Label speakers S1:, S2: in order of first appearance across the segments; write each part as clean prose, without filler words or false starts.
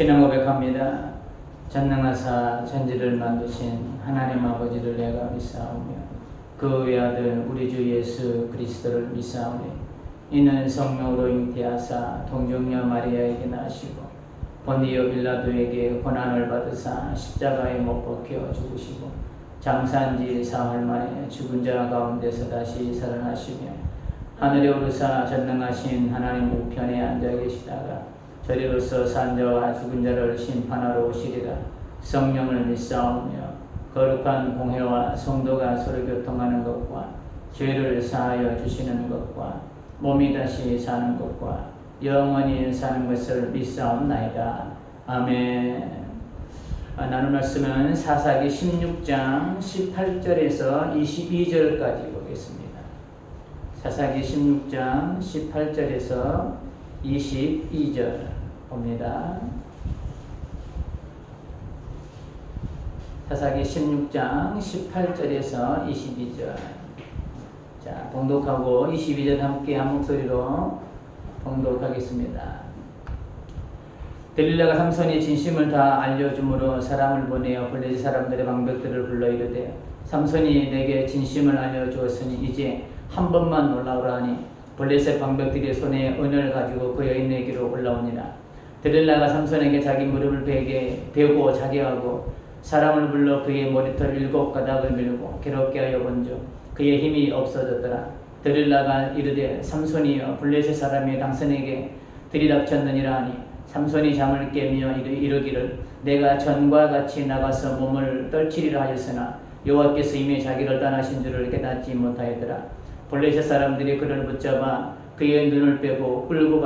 S1: 신앙 고백합니다. 전능하사 천지를 만드신 하나님 아버지를 내가 믿사오며 그 외아들 우리 주 예수 그리스도를 믿사오니 이는 성령으로 잉태하사 동정녀 마리아에게 나시고 본디오 빌라도에게 고난을 받으사 십자가에 못 박혀 죽으시고 장사한 지 사흘 만에 죽은 자 가운데서 다시 살아나시며 하늘에 오르사 전능하신 하나님 우편에 앉아 계시다가 저리로서 산 자와 죽은 자를 심판하러 오시리라. 성령을 믿사오며 거룩한 공회와 성도가 서로 교통하는 것과 죄를 사하여 주시는 것과 몸이 다시 사는 것과 영원히 사는 것을 믿사옵나이다. 아멘. 나눌 말씀은 사사기 16장 18절에서 22절까지 보겠습니다. 사사기 16장 18절에서 22절 봅니다. 사사기 16장 18절에서 22절. 자, 봉독하고 22절 함께 한 목소리로 봉독하겠습니다. 들릴라가 삼손이 진심을 다 알려주므로 사람을 보내어 블레셋 사람들의 방백들을 불러 이르되 삼손이 내게 진심을 알려주었으니 이제 한 번만 올라오라 하니 블레셋 방백들이 손에 은을 가지고 그 여인에게로 올라오니라. 들릴라가 삼손에게 자기 무릎을 베고 자기하고 사람을 불러 그의 머리털 7가닥을 밀고 괴롭게 하여 본즉 그의 힘이 없어졌더라. 들릴라가 이르되 삼손이여 블레셋 사람이 당신에게 들이닥쳤느니라 하니 삼손이 잠을 깨며 이르기를 내가 전과 같이 나가서 몸을 떨치리라 하였으나 여호와께서 이미 자기를 떠나신 줄을 깨닫지 못하였더라. 블레셋 사람들이 그를 붙잡아 그의 눈을 빼고 끌고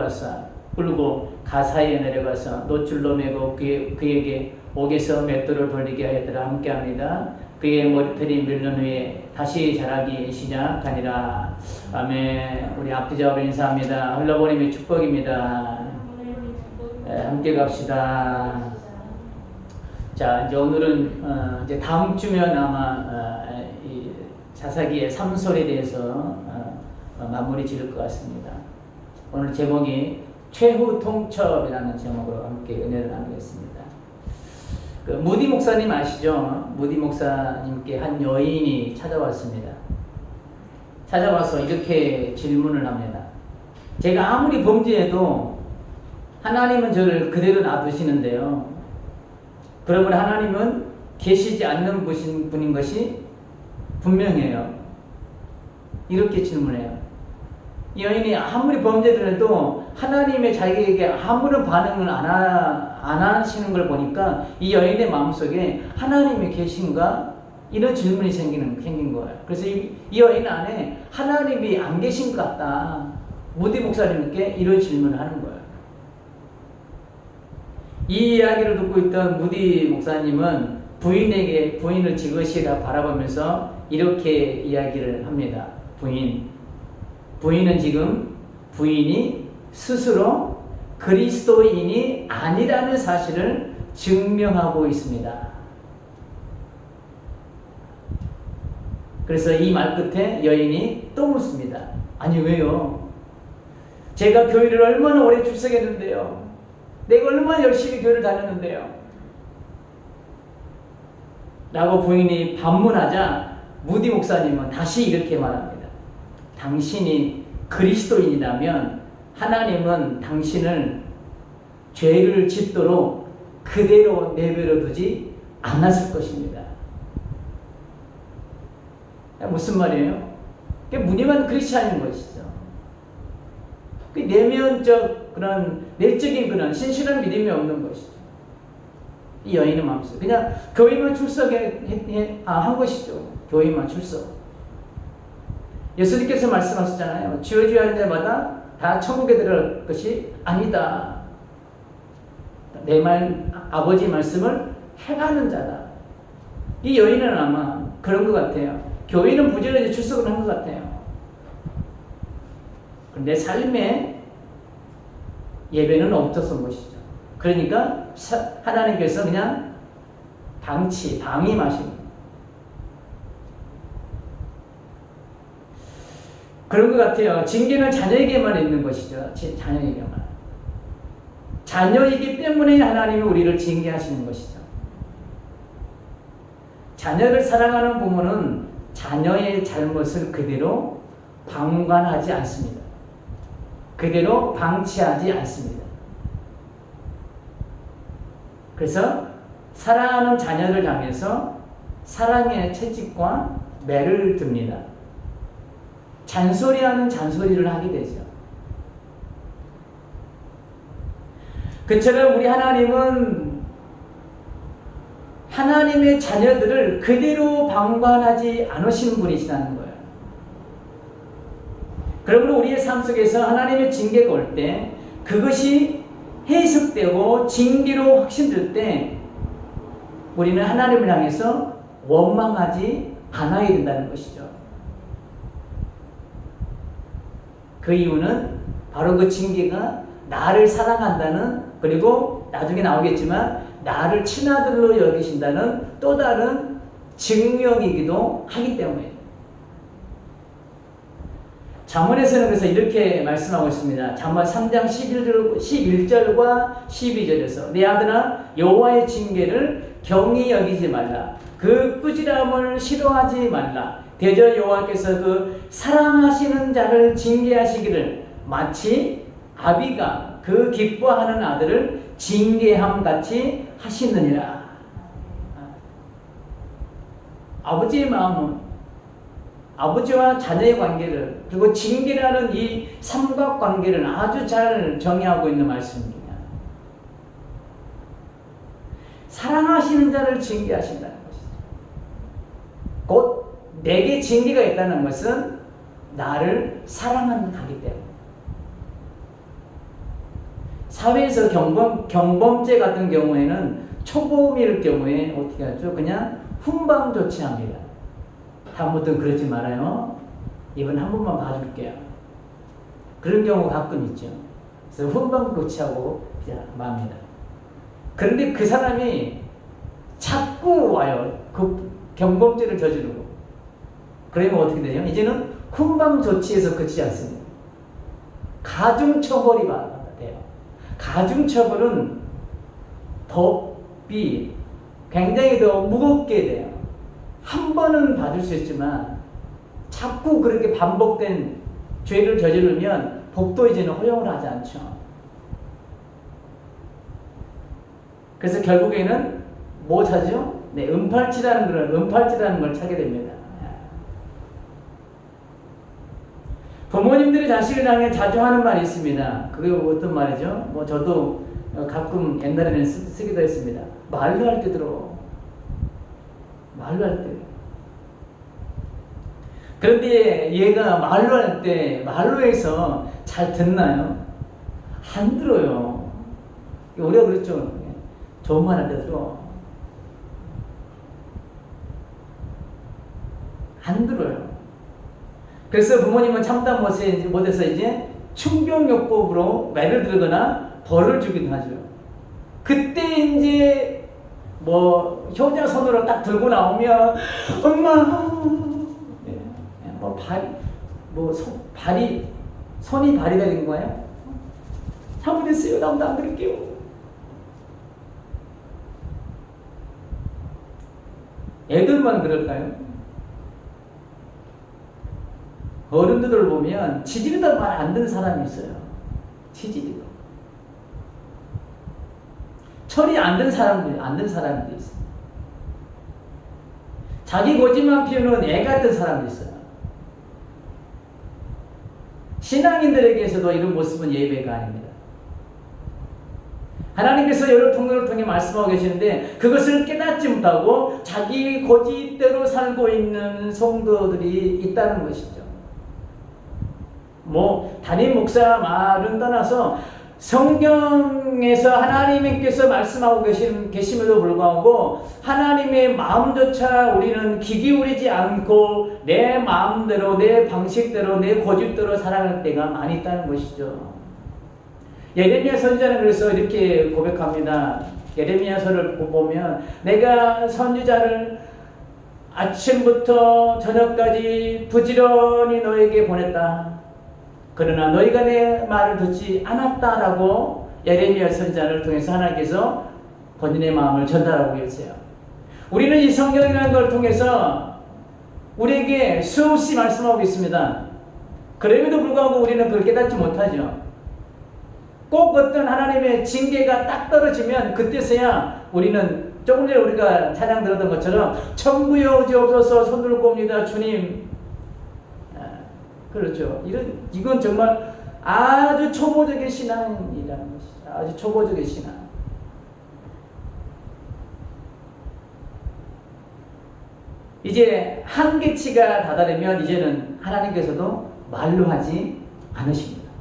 S1: 가사에 내려가서 노줄로 매고 그에게 옥에서 맷돌을 돌리게 하였더라. 함께합니다. 그의 머리털이 밀른 후에 다시 자라기 시작하니라. 아멘. 우리 앞뒤좌우로 인사합니다. 흘러보림의 축복입니다. 함께 갑시다. 자, 이제 오늘은 이제 다음 주면 아마 이 사사기의 삼손에 대해서 마무리 지을 것 같습니다. 오늘 제목이 최후 통첩이라는 제목으로 함께 은혜를 나누겠습니다. 그 무디 목사님 아시죠? 무디 목사님께 한 여인이 찾아왔습니다. 찾아와서 이렇게 질문을 합니다. 제가 아무리 범죄해도 하나님은 저를 그대로 놔두시는데요. 그러면 하나님은 계시지 않는 분인 것이 분명해요. 이렇게 질문해요. 이 여인이 아무리 범죄를 해도 하나님의 자기에게 아무런 반응을 안 하시는 걸 보니까 이 여인의 마음속에 하나님이 계신가? 이런 질문이 생긴 거예요. 그래서 이 여인 안에 하나님이 안 계신 것 같다. 무디 목사님께 이런 질문을 하는 거예요. 이 이야기를 듣고 있던 무디 목사님은 부인을 지그시 바라보면서 이렇게 이야기를 합니다. 부인은 지금 부인이 스스로 그리스도인이 아니라는 사실을 증명하고 있습니다. 그래서 이 말 끝에 여인이 또 묻습니다. 아니 왜요? 제가 교회를 얼마나 오래 출석했는데요. 내가 얼마나 열심히 교회를 다녔는데요. 라고 부인이 반문하자 무디 목사님은 다시 이렇게 말합니다. 당신이 그리스도인이라면 하나님은 당신을 죄를 짓도록 그대로 내버려 두지 않았을 것입니다. 무슨 말이에요? 무늬만 크리스찬인 것이죠. 그 내면적 그런 내적인 그런 신실한 믿음이 없는 것이죠. 이 여인의 마음속 그냥 교회만 한 것이죠. 교회만 출석. 예수님께서 말씀하셨잖아요. 주여 주여 하는 자마다 다 천국에 들어갈 것이 아니다. 내 아버지 말씀을 행하는 자다. 이 여인은 아마 그런 것 같아요. 교회는 부지런히 출석을 한 것 같아요. 내 삶에 예배는 없었던 것이죠. 그러니까 하나님께서 그냥 방임하신 그런 것 같아요. 징계는 자녀에게만 있는 것이죠. 자녀에게만. 자녀이기 때문에 하나님이 우리를 징계하시는 것이죠. 자녀를 사랑하는 부모는 자녀의 잘못을 그대로 방관하지 않습니다. 그대로 방치하지 않습니다. 그래서 사랑하는 자녀를 향해서 사랑의 채찍과 매를 듭니다. 잔소리하는 잔소리를 하게 되죠. 그처럼 우리 하나님은 하나님의 자녀들을 그대로 방관하지 않으시는 분이시라는 거예요. 그러므로 우리의 삶 속에서 하나님의 징계가 올 때 그것이 해석되고 징계로 확신될 때 우리는 하나님을 향해서 원망하지 않아야 된다는 것이죠. 그 이유는 바로 그 징계가 나를 사랑한다는, 그리고 나중에 나오겠지만 나를 친아들로 여기신다는 또 다른 증명이기도 하기 때문에. 잠언에서는 그래서 이렇게 말씀하고 있습니다. 잠언 3장 11절과 12절에서 내 아들아 여호와의 징계를 경히 여기지 말라. 그 꾸지람을 싫어하지 말라. 대저 여호와께서 그 사랑하시는 자를 징계하시기를 마치 아비가 그 기뻐하는 아들을 징계함 같이 하시느니라. 아버지의 마음은 아버지와 자녀의 관계를, 그리고 징계라는 이 삼각관계를 아주 잘 정의하고 있는 말씀입니다. 사랑하시는 자를 징계하신다는 것이죠. 곧 내게 징계가 있다는 것은 나를 사랑하기 때문에. 사회에서 경범죄 같은 경우에는 초범일 경우에 어떻게 하죠? 그냥 훈방 조치합니다. 다음부터는 그러지 말아요. 이번 한 번만 봐줄게요. 그런 경우 가끔 있죠. 그래서 훈방 조치하고 그냥 맙니다. 그런데 그 사람이 자꾸 와요. 그 경범죄를 저지르고. 그러면 어떻게 되냐? 이제는 훈방 조치에서 그치지 않습니다. 가중처벌이 돼요. 가중처벌은 법이 굉장히 더 무겁게 돼요. 한 번은 봐줄 수 있지만 자꾸 그렇게 반복된 죄를 저지르면 법도 이제는 허용을 하지 않죠. 그래서 결국에는 뭐 찾죠? 네, 은팔찌라는 걸 찾게 됩니다. 부모님들이 자식을 향해 자주 하는 말이 있습니다. 그게 어떤 말이죠? 뭐 저도 가끔 옛날에는 쓰기도 했습니다. 말로 할 때 들어. 말로 할 때. 그런데 얘가 말로 할 때 말로 해서 잘 듣나요? 안 들어요. 우리가 그랬죠. 좋은 말 할 때 들어. 안 들어요. 그래서 부모님은 참다 못해서 이제 충병요법으로 매를 들거나 벌을 주기도 하죠. 그때 이제 뭐 효자손으로 딱 들고 나오면 엄마 손이 발이 되는 거예요. 잘못했어요. 나도 안 그럴게요. 애들만 그럴까요? 어른들을 보면 지지리도 말 안 듣는 사람이 있어요. 지지리도. 철이 안 든 사람도 있어요. 자기 고집만 피우는 애 같은 사람도 있어요. 신앙인들에게서도 이런 모습은 예배가 아닙니다. 하나님께서 여러 통로를 통해 말씀하고 계시는데 그것을 깨닫지 못하고 자기 고집대로 살고 있는 성도들이 있다는 것이죠. 뭐 담임 목사 말은 떠나서 성경에서 하나님께서 말씀하고 계심에도 불구하고 하나님의 마음조차 우리는 귀 기울이지 않고 내 마음대로 내 방식대로 내 고집대로 살아갈 때가 많이 있다는 것이죠. 예레미야 선지자는 그래서 이렇게 고백합니다. 예레미야서를 보면 내가 선지자를 아침부터 저녁까지 부지런히 너에게 보냈다. 그러나 너희가 내 말을 듣지 않았다라고 예레미야 선지자를 통해서 하나님께서 본인의 마음을 전달하고 계세요. 우리는 이 성경이라는 걸 통해서 우리에게 수없이 말씀하고 있습니다. 그럼에도 불구하고 우리는 그걸 깨닫지 못하죠. 꼭 어떤 하나님의 징계가 딱 떨어지면 그때서야 우리는 조금 전에 우리가 찬양 들었던 것처럼 천부여 오지옵소서 손 들고 옵니다 주님. 그렇죠. 이건 정말 아주 초보적인 신앙이라는 것이죠. 아주 초보적인 신앙. 이제 한계치가 다다르면 이제는 하나님께서도 말로 하지 않으십니다.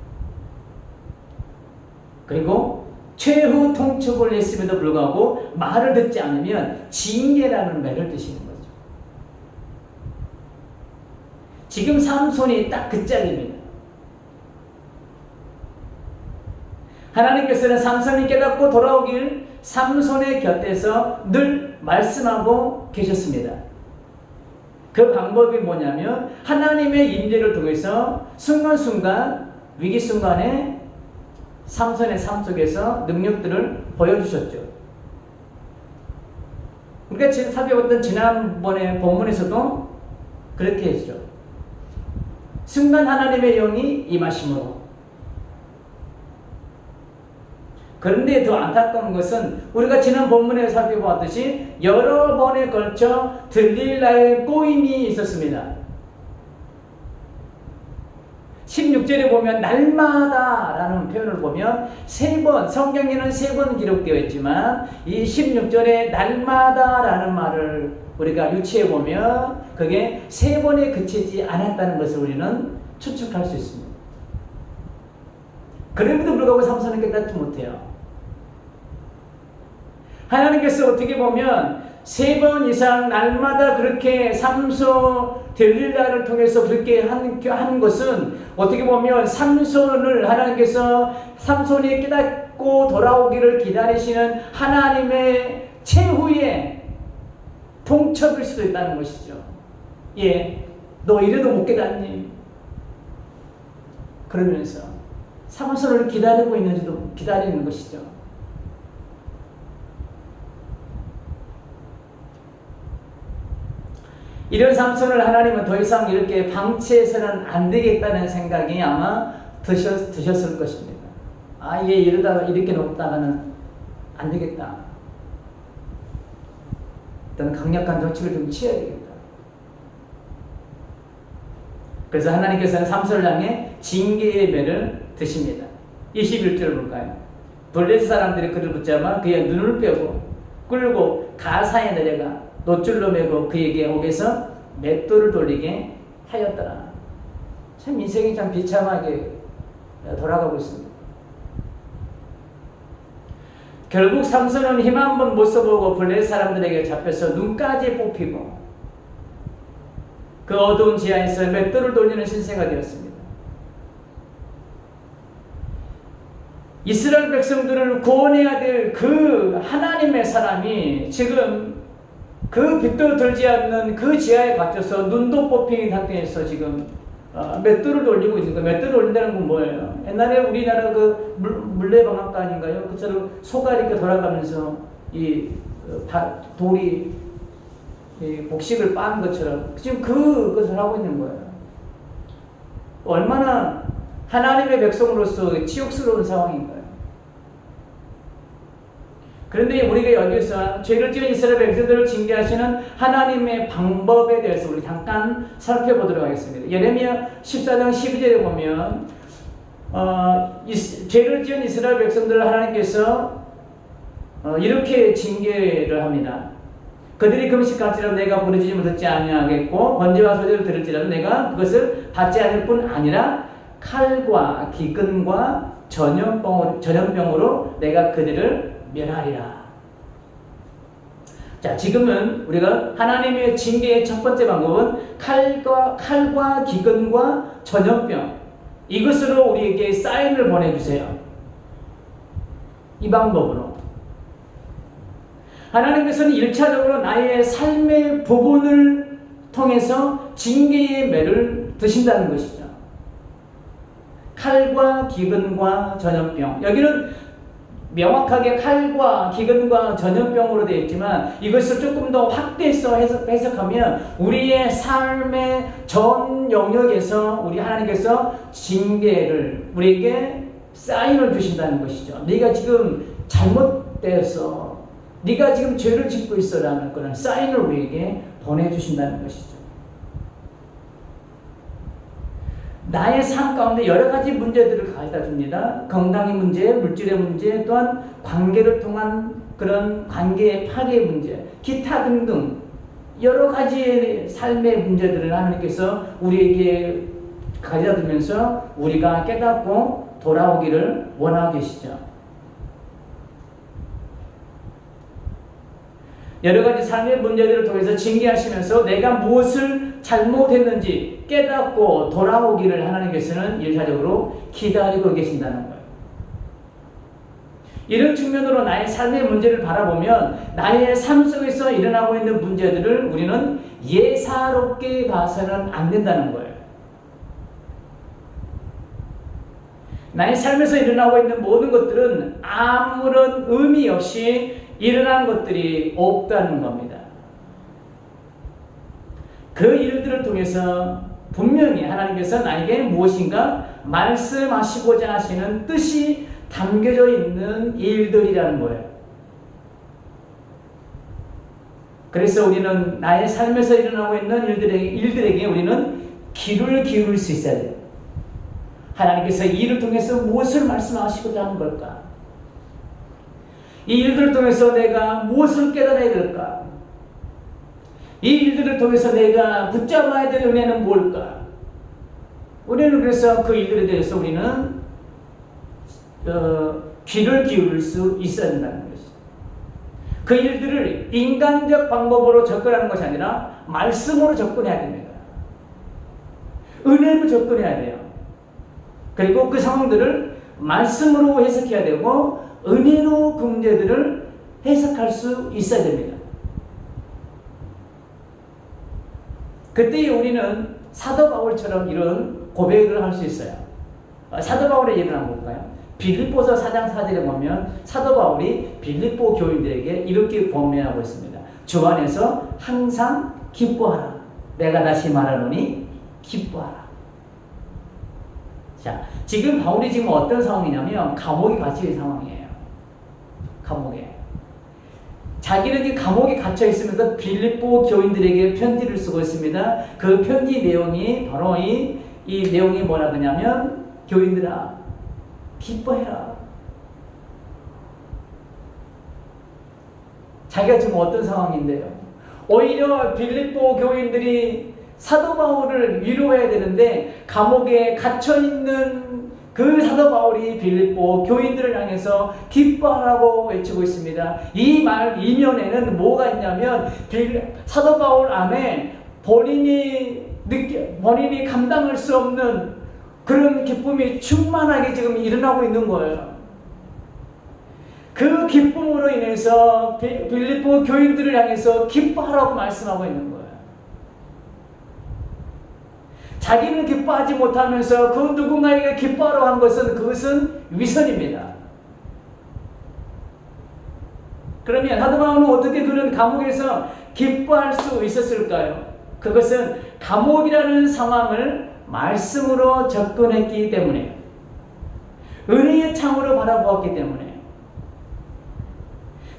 S1: 그리고 최후 통첩을 했음에도 불구하고 말을 듣지 않으면 징계라는 말을 드시는 거죠. 지금 삼손이 딱 그 짝입니다. 하나님께서는 삼손이 깨닫고 돌아오길 삼손의 곁에서 늘 말씀하고 계셨습니다. 그 방법이 뭐냐면 하나님의 임재를 통해서 순간순간 위기 순간에 삼손의 삶 속에서 능력들을 보여주셨죠. 우리가 살펴봤던 지난번에 본문에서도 그렇게 했죠. 순간 하나님의 영이 임하심으로. 그런데 더 안타까운 것은 우리가 지난 본문에 살펴보았듯이 여러 번에 걸쳐 들릴라의 꼬임이 있었습니다. 16절에 보면 날마다 라는 표현을 보면 3번, 성경에는 3번 기록되어 있지만 이 16절에 날마다 라는 말을 우리가 유추해 보면 그게 3번에 그치지 않았다는 것을 우리는 추측할 수 있습니다. 그럼에도 불구하고 삼손은 깨닫지 못해요. 하나님께서 어떻게 보면 3번 이상 날마다 그렇게 삼손 들릴라를 통해서 그렇게 한 것은 어떻게 보면 삼손을 하나님께서 삼손이 깨닫고 돌아오기를 기다리시는 하나님의 최후의 통첩일 수도 있다는 것이죠. 예, 너 이래도 못 깨닫니? 그러면서 삼손을 기다리고 있는지도 기다리는 것이죠. 이런 삼손을 하나님은 더 이상 이렇게 방치해서는 안 되겠다는 생각이 아마 드셨을 것입니다. 얘 이러다가 이렇게 놓다가는 안 되겠다. 어떤 강력한 조치를 좀 취해야 되겠다. 그래서 하나님께서는 삼손을 향해 징계의 매를 드십니다. 21절 볼까요? 블레셋 사람들이 그를 붙잡아 그의 눈을 빼고 끌고 가사에 내려가 노줄로 매고 그에게 옥에서 맷돌을 돌리게 하였더라. 참 인생이 참 비참하게 돌아가고 있습니다. 결국 삼손은 힘 한번 못 써보고 블레셋 사람들에게 잡혀서 눈까지 뽑히고 그 어두운 지하에서 맷돌을 돌리는 신세가 되었습니다. 이스라엘 백성들을 구원해야 될 그 하나님의 사람이 지금 그 빛도 들지 않는 그 지하에 갇혀서 눈도 뽑힌 상태에서 지금 맷돌을 돌리고 있는 거예요. 맷돌을 돌린다는 건 뭐예요? 옛날에 우리나라 그 물레방앗간 아닌가요? 그처럼 소가 이렇게 돌아가면서 이 돌이 복식을 빻은 것처럼 지금 그것을 하고 있는 거예요. 얼마나 하나님의 백성으로서 치욕스러운 상황인가요? 그런데 우리가 여기서 죄를 지은 이스라엘 백성들을 징계하시는 하나님의 방법에 대해서 우리 잠깐 살펴보도록 하겠습니다. 예레미야 14장 12절에 보면 죄를 지은 이스라엘 백성들을 하나님께서 이렇게 징계를 합니다. 그들이 금식할지라도 내가 부르짖음을 듣지 아니하겠고 번제와 소제를 들을지라도 내가 그것을 받지 않을 뿐 아니라 칼과 기근과 전염병으로 내가 그들을 멸하리라. 자, 지금은 우리가 하나님의 징계의 첫 번째 방법은 칼과 기근과 전염병, 이것으로 우리에게 사인을 보내주세요. 이 방법으로 하나님께서는 1차적으로 나의 삶의 부분을 통해서 징계의 매를 드신다는 것이죠. 칼과 기근과 전염병, 여기는 명확하게 칼과 기근과 전염병으로 되어 있지만 이것을 조금 더 확대해서 해석하면 우리의 삶의 전 영역에서 우리 하나님께서 징계를 우리에게 사인을 주신다는 것이죠. 네가 지금 잘못되었어. 네가 지금 죄를 짓고 있어라는 그런 사인을 우리에게 보내주신다는 것이죠. 나의 삶 가운데 여러 가지 문제들을 가져다 줍니다. 건강의 문제, 물질의 문제, 또한 관계를 통한 그런 관계의 파괴의 문제, 기타 등등 여러 가지의 삶의 문제들을 하나님께서 우리에게 가져다 주면서 우리가 깨닫고 돌아오기를 원하고 계시죠. 여러 가지 삶의 문제들을 통해서 징계하시면서 내가 무엇을 잘못했는지 깨닫고 돌아오기를 하나님께서는 일차적으로 기다리고 계신다는 거예요. 이런 측면으로 나의 삶의 문제를 바라보면 나의 삶 속에서 일어나고 있는 문제들을 우리는 예사롭게 봐서는 안 된다는 거예요. 나의 삶에서 일어나고 있는 모든 것들은 아무런 의미 없이 일어난 것들이 없다는 겁니다. 그 일들을 통해서 분명히 하나님께서 나에게 무엇인가 말씀하시고자 하시는 뜻이 담겨져 있는 일들이라는 거예요. 그래서 우리는 나의 삶에서 일어나고 있는 일들에게 우리는 귀를 기울일 수 있어야 돼요. 하나님께서 이 일을 통해서 무엇을 말씀하시고자 하는 걸까? 이 일들을 통해서 내가 무엇을 깨달아야 될까? 이 일들을 통해서 내가 붙잡아야 될 은혜는 뭘까? 우리는 그래서 그 일들에 대해서 우리는 귀를 기울일 수 있어야 된다는 것이죠. 그 일들을 인간적 방법으로 접근하는 것이 아니라 말씀으로 접근해야 됩니다. 은혜로 접근해야 돼요. 그리고 그 상황들을 말씀으로 해석해야 되고 은혜로 그 문제들을 해석할 수 있어야 됩니다. 그때 우리는 사도 바울처럼 이런 고백을 할 수 있어요. 사도 바울의 예를 한번 볼까요? 빌립보서 4장 4절에 보면 사도 바울이 빌립보 교인들에게 이렇게 권면하고 있습니다. 주 안에서 항상 기뻐하라. 내가 다시 말하노니 기뻐하라. 자, 지금 바울이 지금 어떤 상황이냐면 감옥에 갇혀 있는 상황이에요. 감옥에. 자기는 이 감옥에 갇혀 있으면서 빌립보 교인들에게 편지를 쓰고 있습니다. 그 편지 내용이 바로 이 내용이 뭐라 그러냐면 교인들아 기뻐해라. 자기가 지금 어떤 상황인데요. 오히려 빌립보 교인들이 사도 바울을 위로해야 되는데 감옥에 갇혀있는 그 사도 바울이 빌립보 교인들을 향해서 기뻐하라고 외치고 있습니다. 이 말 이면에는 뭐가 있냐면 사도 바울 안에 본인이 감당할 수 없는 그런 기쁨이 충만하게 지금 일어나고 있는 거예요. 그 기쁨으로 인해서 빌립보 교인들을 향해서 기뻐하라고 말씀하고 있는 거예요. 자기는 기뻐하지 못하면서 그 누군가에게 기뻐하라고 한 것은 그것은 위선입니다. 그러면 사도 바울은 어떻게 그런 감옥에서 기뻐할 수 있었을까요? 그것은 감옥이라는 상황을 말씀으로 접근했기 때문에, 은혜의 창으로 바라보았기 때문에.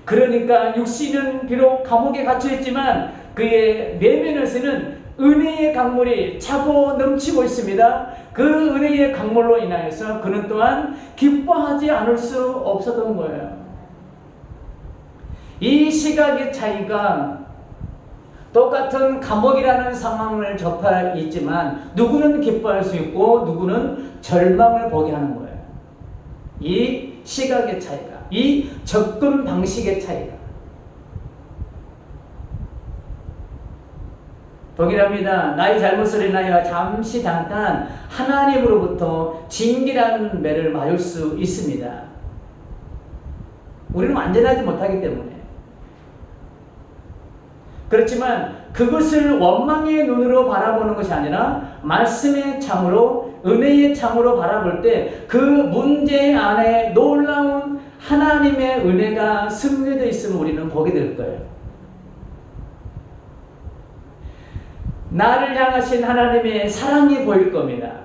S1: 그러니까 육신은 비록 감옥에 갇혀있지만 그의 내면에서는 은혜의 강물이 차고 넘치고 있습니다. 그 은혜의 강물로 인하여서 그는 또한 기뻐하지 않을 수 없었던 거예요. 이 시각의 차이가 똑같은 감옥이라는 상황을 접해 있지만 누구는 기뻐할 수 있고 누구는 절망을 보게 하는 거예요. 이 시각의 차이가, 이 접근 방식의 차이가. 동일합니다. 나의 잘못을 인하여 잠시 잠깐 하나님으로부터 징계라는 매를 맞을 수 있습니다. 우리는 완전하지 못하기 때문에. 그렇지만 그것을 원망의 눈으로 바라보는 것이 아니라 말씀의 창으로, 은혜의 창으로 바라볼 때 그 문제 안에 놀라운 하나님의 은혜가 승리되어 있음을 우리는 보게 될 거예요. 나를 향하신 하나님의 사랑이 보일 겁니다.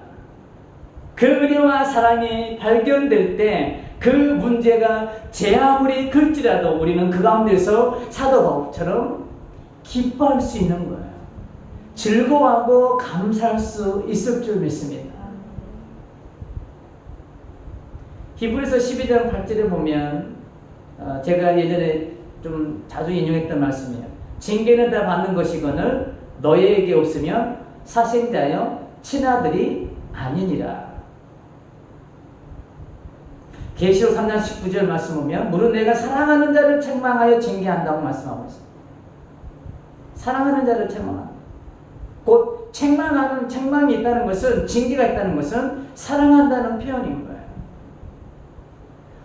S1: 그 은혜와 사랑이 발견될 때 그 문제가 제 아무리 클지라도 우리는 그 가운데서 사도 바울처럼 기뻐할 수 있는 거예요. 즐거워하고 감사할 수 있을 줄 믿습니다. 히브리서 12장 8절에 보면 제가 예전에 좀 자주 인용했던 말씀이에요. 징계는 다 받는 것이거늘 너희에게 없으면 사생자여 친아들이 아니니라. 계시록 3장 19절 말씀 보면 무릇 내가 사랑하는 자를 책망하여 징계한다고 말씀하고 있습니다. 사랑하는 자를 책망한다. 곧 책망이 있다는 것은, 징계가 있다는 것은 사랑한다는 표현인 거예요.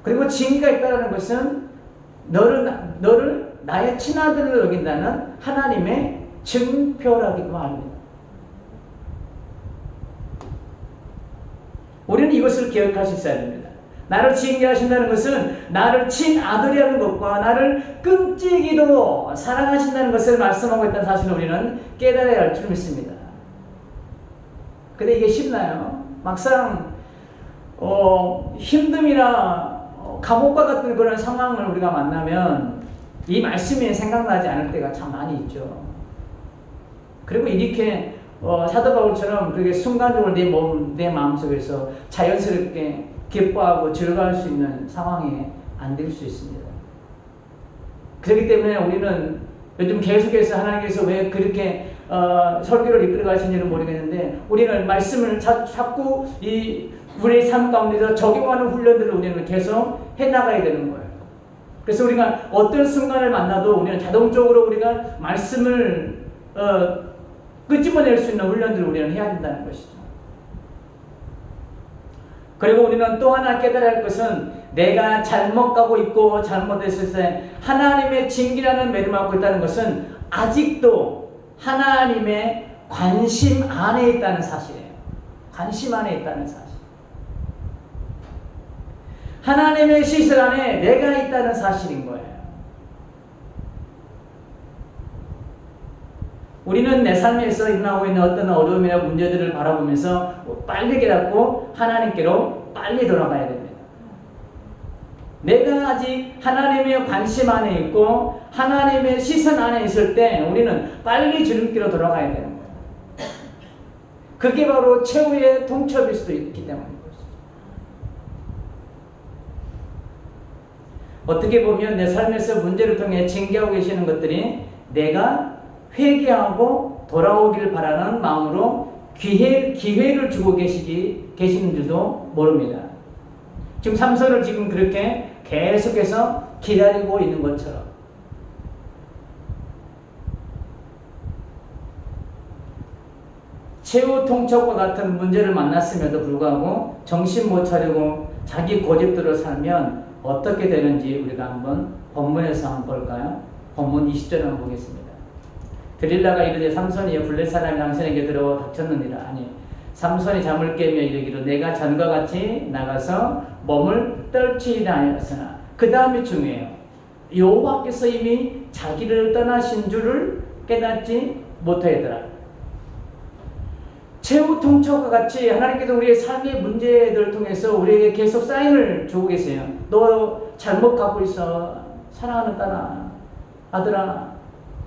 S1: 그리고 징계가 있다는 것은 너를 나의 친아들로 여긴다는 하나님의 증표라기도 합니다. 우리는 이것을 기억할 수 있어야 됩니다. 나를 징계하신다는 것은 나를 친아들이라는 것과 나를 끔찍이도 사랑하신다는 것을 말씀하고 있다는 사실을 우리는 깨달아야 할 줄 믿습니다. 근데 이게 쉽나요? 막상 힘듦이나 감옥과 같은 그런 상황을 우리가 만나면 이 말씀이 생각나지 않을 때가 참 많이 있죠. 그리고 이렇게 사도 바울처럼 그렇게 순간적으로 내 마음속에서 자연스럽게 기뻐하고 즐거워할 수 있는 상황이 안 될 수 있습니다. 그렇기 때문에 우리는 요즘 계속해서 하나님께서 왜 그렇게 설교를 이끌어 가시는지는 모르겠는데 우리는 말씀을 자꾸 우리의 삶 가운데서 적용하는 훈련들을 우리는 계속 해나가야 되는 거예요. 그래서 우리가 어떤 순간을 만나도 우리는 자동적으로 우리가 말씀을 끄집어낼 수 있는 훈련들을 우리는 해야 된다는 것이죠. 그리고 우리는 또 하나 깨달아야 할 것은 내가 잘못 가고 있고 잘못했을 때 하나님의 징계라는 매를 맞고 있다는 것은 아직도 하나님의 관심 안에 있다는 사실이에요. 관심 안에 있다는 사실. 하나님의 시설 안에 내가 있다는 사실인 거예요. 우리는 내 삶에서 일어나고 있는 어떤 어려움이나 문제들을 바라보면서 빨리 깨닫고 하나님께로 빨리 돌아가야 됩니다. 내가 아직 하나님의 관심 안에 있고 하나님의 시선 안에 있을 때 우리는 빨리 주님께로 돌아가야 되는 거예요. 그게 바로 최후의 통첩일 수도 있기 때문입니다. 어떻게 보면 내 삶에서 문제를 통해 징계하고 계시는 것들이 내가 회개하고 돌아오기를 바라는 마음으로 기회를 주고 계시는 줄도 모릅니다. 지금 삼손을 지금 그렇게 계속해서 기다리고 있는 것처럼 최후 통첩과 같은 문제를 만났음에도 불구하고 정신 못 차리고 자기 고집대로 살면 어떻게 되는지 우리가 한번 본문에서 한번 볼까요? 본문 20절 한번 보겠습니다. 드릴라가 이르되 삼손이 블레 사람이 당신에게 들어와 닥쳤느니라. 아니 삼손이 잠을 깨며 이르기를 내가 전과 같이 나가서 몸을 떨치리라 하였으나 그 다음이 중요해요. 여호와께서 이미 자기를 떠나신 줄을 깨닫지 못하였더라. 최후 통첩과 같이 하나님께서 우리의 삶의 문제들을 통해서 우리에게 계속 사인을 주고 계세요. 너 잘못 가고 있어. 사랑하는 딸아, 아들아,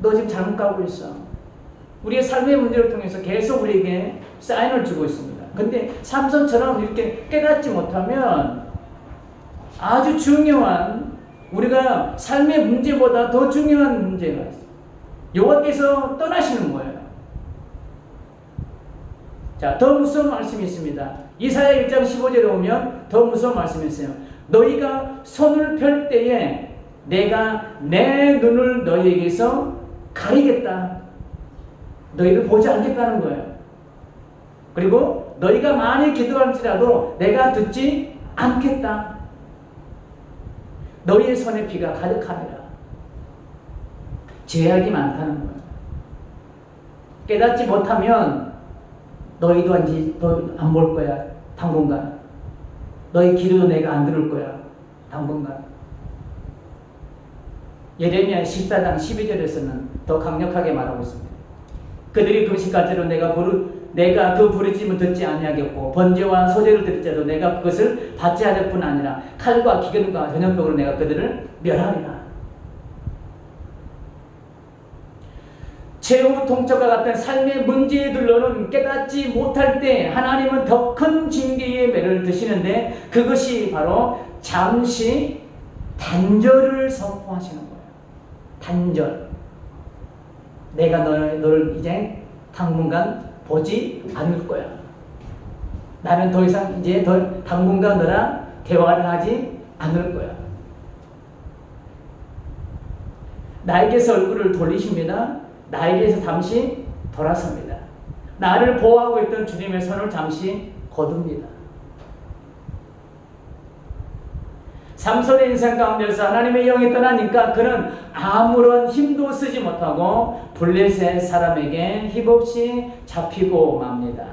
S1: 너 지금 잘못 가고 있어. 우리의 삶의 문제를 통해서 계속 우리에게 사인을 주고 있습니다. 근데 삼손처럼 이렇게 깨닫지 못하면 아주 중요한, 우리가 삶의 문제보다 더 중요한 문제가 있어요. 여호와께서 떠나시는 거예요. 자, 더 무서운 말씀이 있습니다. 이사야 1장 15절에 오면 더 무서운 말씀이 있어요. 너희가 손을 펼 때에 내가 내 눈을 너희에게서 가리겠다. 너희를 보지 않겠다는 거예요. 그리고 너희가 많이 기도할지라도 내가 듣지 않겠다. 너희의 손에 피가 가득하리라. 죄악이 많다는 거예요. 깨닫지 못하면 너희도 안 볼 거야, 당분간. 너희 기도도 내가 안 들을 거야, 당분간. 예레미야 14장 12절에서는 더 강력하게 말하고 있습니다. 그들이 금식할지로 내가 그 부르짖음을 듣지 아니하겠고 번제와 소제를 드릴지라도 내가 그것을 받지 않을 뿐 아니라 칼과 기근과 전염병으로 내가 그들을 멸하리라. 최후 통첩과 같은 삶의 문제들로는 깨닫지 못할 때 하나님은 더 큰 징계의 매를 드시는데 그것이 바로 잠시 단절을 선포하시는 거예요. 단절. 내가 너를 이제 당분간 보지 않을 거야. 나는 더 이상 이제 당분간 너랑 대화를 하지 않을 거야. 나에게서 얼굴을 돌리십니다. 나에게서 잠시 돌아섭니다. 나를 보호하고 있던 주님의 손을 잠시 거둡니다. 삼손의 인생 가운데서 하나님의 영이 떠나니까 그는 아무런 힘도 쓰지 못하고 블레셋 사람에게 힘없이 잡히고 맙니다.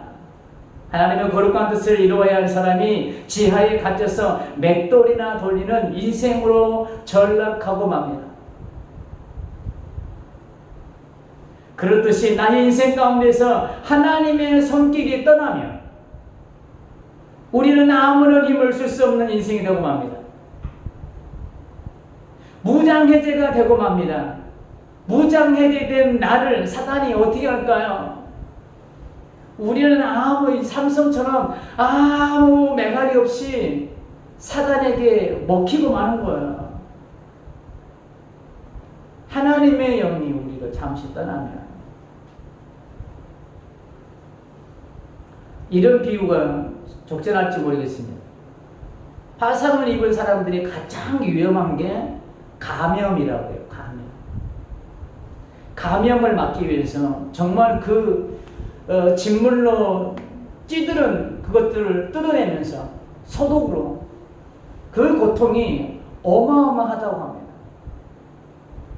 S1: 하나님의 거룩한 뜻을 이루어야 할 사람이 지하에 갇혀서 맷돌이나 돌리는 인생으로 전락하고 맙니다. 그렇듯이 나의 인생 가운데서 하나님의 손길이 떠나면 우리는 아무런 힘을 쓸 수 없는 인생이 되고 맙니다. 무장해제가 되고 맙니다. 무장해제된 나를 사단이 어떻게 할까요? 우리는 삼손처럼 아무 매갈이 없이 사단에게 먹히고 마는 거예요. 하나님의 영이 우리를 잠시 떠나면 이런 비유가 적절할지 모르겠습니다. 화상을 입은 사람들이 가장 위험한 게 감염이라고 해요. 감염을 막기 위해서 정말 진물로 찌들은 그것들을 뜯어내면서 소독으로 그 고통이 어마어마하다고 합니다.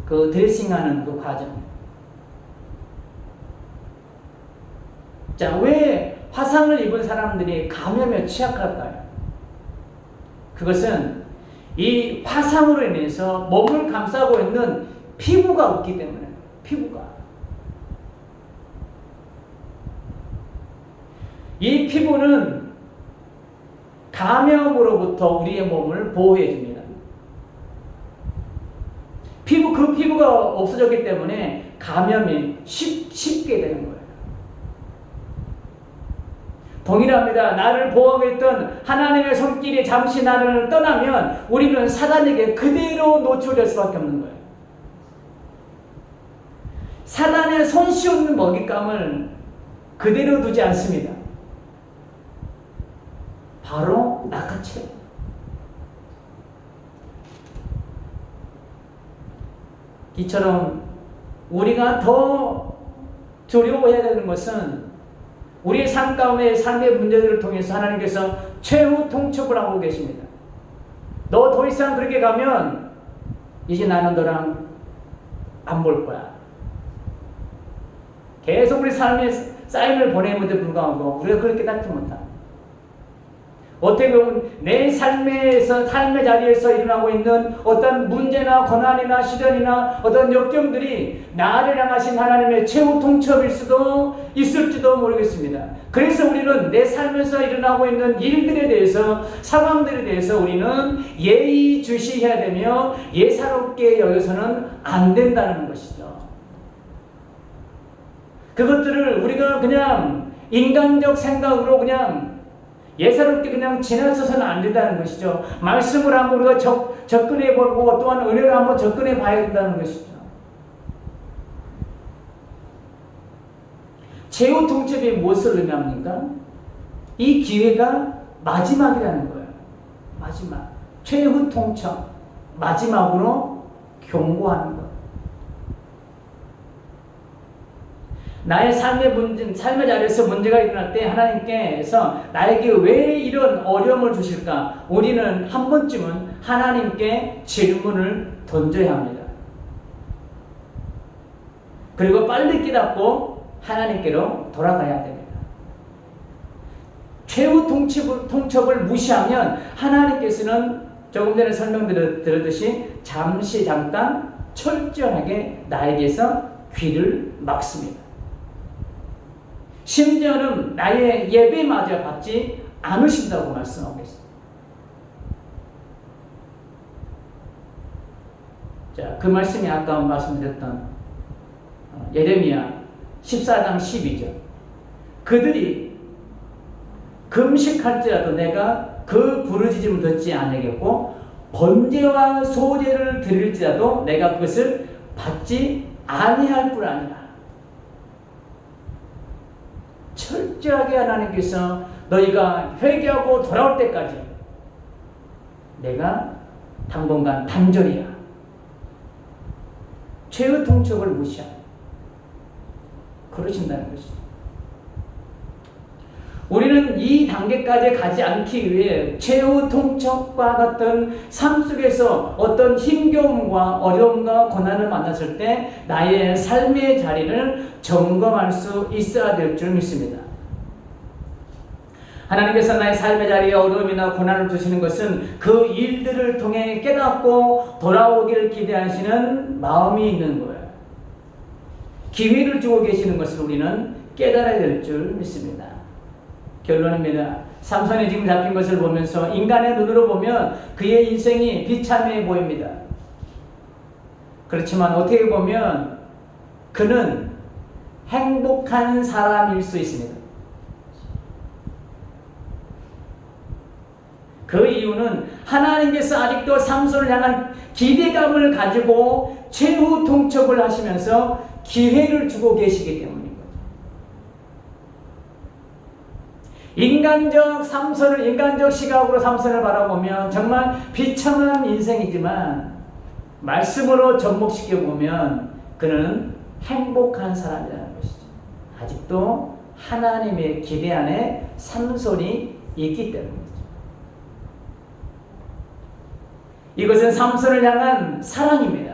S1: 그 드레싱하는 그 과정. 자, 왜 화상을 입은 사람들이 감염에 취약할까요? 그것은 이 화상으로 인해서 몸을 감싸고 있는 피부가 없기 때문에 이 피부는 감염으로부터 우리의 몸을 보호해 줍니다. 그 피부가 없어졌기 때문에 감염이 쉽게 되는 거예요. 동일합니다. 나를 보호하고 있던 하나님의 손길이 잠시 나를 떠나면 우리는 사단에게 그대로 노출될 수밖에 없는 거예요. 사단의 손쉬운 먹잇감을 그대로 두지 않습니다. 바로 낚아채요. 이처럼 우리가 더 두려워해야 되는 것은 우리의 삶 가운데 삶의 문제들을 통해서 하나님께서 최후 통첩을 하고 계십니다. 너 더 이상 그렇게 가면 이제 나는 너랑 안 볼 거야. 계속 우리 삶에 사인을 보내는데 불구하고 우리가 그렇게 깨닫지 못합니다. 어떻게 보면 내 삶의 자리에서 일어나고 있는 어떤 문제나 고난이나 시련이나 어떤 역경들이 나를 향하신 하나님의 최후 통첩일 수도 있을지도 모르겠습니다. 그래서 우리는 내 삶에서 일어나고 있는 일들에 대해서, 상황들에 대해서 우리는 예의주시해야 되며 예사롭게 여겨서는 안 된다는 것이죠. 그것들을 우리가 그냥 인간적 생각으로 그냥 예사롭게 그냥 지나쳐서는 안 된다는 것이죠. 말씀을 한번 우리가 접근해보고 또한 은혜를 한번 접근해 봐야 된다는 것이죠. 최후 통첩이 무엇을 의미합니까? 이 기회가 마지막이라는 거예요. 마지막. 최후 통첩. 마지막으로 경고하는 거예요. 나의 삶의 자리에서 문제가 일어날 때 하나님께서 나에게 왜 이런 어려움을 주실까? 우리는 한 번쯤은 하나님께 질문을 던져야 합니다. 그리고 빨리 깨닫고 하나님께로 돌아가야 됩니다. 최후 통첩을 무시하면 하나님께서는 조금 전에 설명드렸듯이 잠깐 철저하게 나에게서 귀를 막습니다. 심지어는 나의 예배마저 받지 않으신다고 말씀하고 있습니다. 자, 그 말씀이 아까 말씀드렸던 예레미야 14장 12절. 그들이 금식할지라도 내가 그 부르짖음을 듣지 아니하겠고 번제와 소제를 드릴지라도 내가 그것을 받지 아니할 뿐 아니라. 철저하게 하나님께서 너희가 회개하고 돌아올 때까지 내가 당분간 단절이야. 죄의 통첩을 무시하고 그러신다는 것이죠. 우리는 이 단계까지 가지 않기 위해 최후 통첩과 같은 삶 속에서 어떤 힘겨움과 어려움과 고난을 만났을 때 나의 삶의 자리를 점검할 수 있어야 될 줄 믿습니다. 하나님께서 나의 삶의 자리에 어려움이나 고난을 주시는 것은 그 일들을 통해 깨닫고 돌아오기를 기대하시는 마음이 있는 거예요. 기회를 주고 계시는 것을 우리는 깨달아야 될 줄 믿습니다. 결론입니다. 삼손이 지금 잡힌 것을 보면서 인간의 눈으로 보면 그의 인생이 비참해 보입니다. 그렇지만 어떻게 보면 그는 행복한 사람일 수 있습니다. 그 이유는 하나님께서 아직도 삼손을 향한 기대감을 가지고 최후 통첩을 하시면서 기회를 주고 계시기 때문입니다. 인간적 시각으로 삼손을 바라보면 정말 비참한 인생이지만 말씀으로 접목시켜보면 그는 행복한 사람이라는 것이죠. 아직도 하나님의 기대 안에 삼손이 있기 때문이죠. 이것은 삼손을 향한 사랑입니다.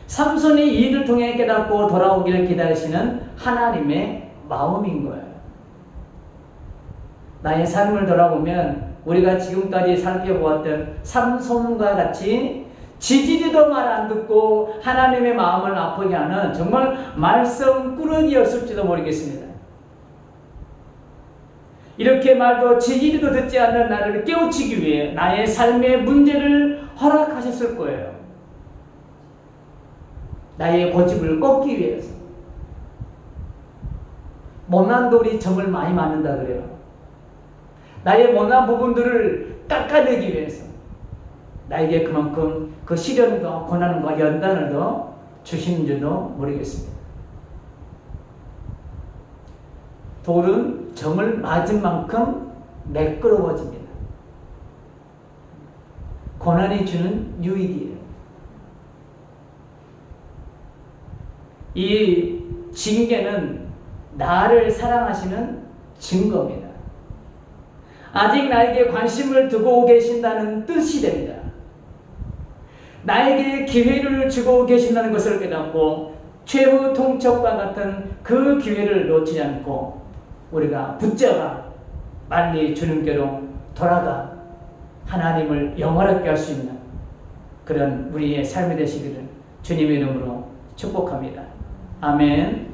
S1: 삼손이 이 일을 통해 깨닫고 돌아오기를 기다리시는 하나님의 마음인 거예요. 나의 삶을 돌아보면 우리가 지금까지 살펴보았던 삼손과 같이 지지리도 말 안 듣고 하나님의 마음을 아프게 하는 정말 말썽꾸러기였을지도 모르겠습니다. 이렇게 말도 지지리도 듣지 않는 나를 깨우치기 위해 나의 삶의 문제를 허락하셨을 거예요. 나의 고집을 꺾기 위해서. 못난 돌이 점을 많이 맞는다 그래요. 나의 못난 부분들을 깎아내기 위해서 나에게 그만큼 그 시련과 고난과 연단을 더 주시는 줄도 모르겠습니다. 돌은 점을 맞은 만큼 매끄러워집니다. 고난이 주는 유익이에요. 이 징계는 나를 사랑하시는 증거입니다. 아직 나에게 관심을 두고 계신다는 뜻이 됩니다. 나에게 기회를 주고 계신다는 것을 깨닫고 최후 통첩과 같은 그 기회를 놓치지 않고 우리가 붙잡아 빨리 주님께로 돌아가 하나님을 영원하게 할 수 있는 그런 우리의 삶이 되시기를 주님의 이름으로 축복합니다. 아멘.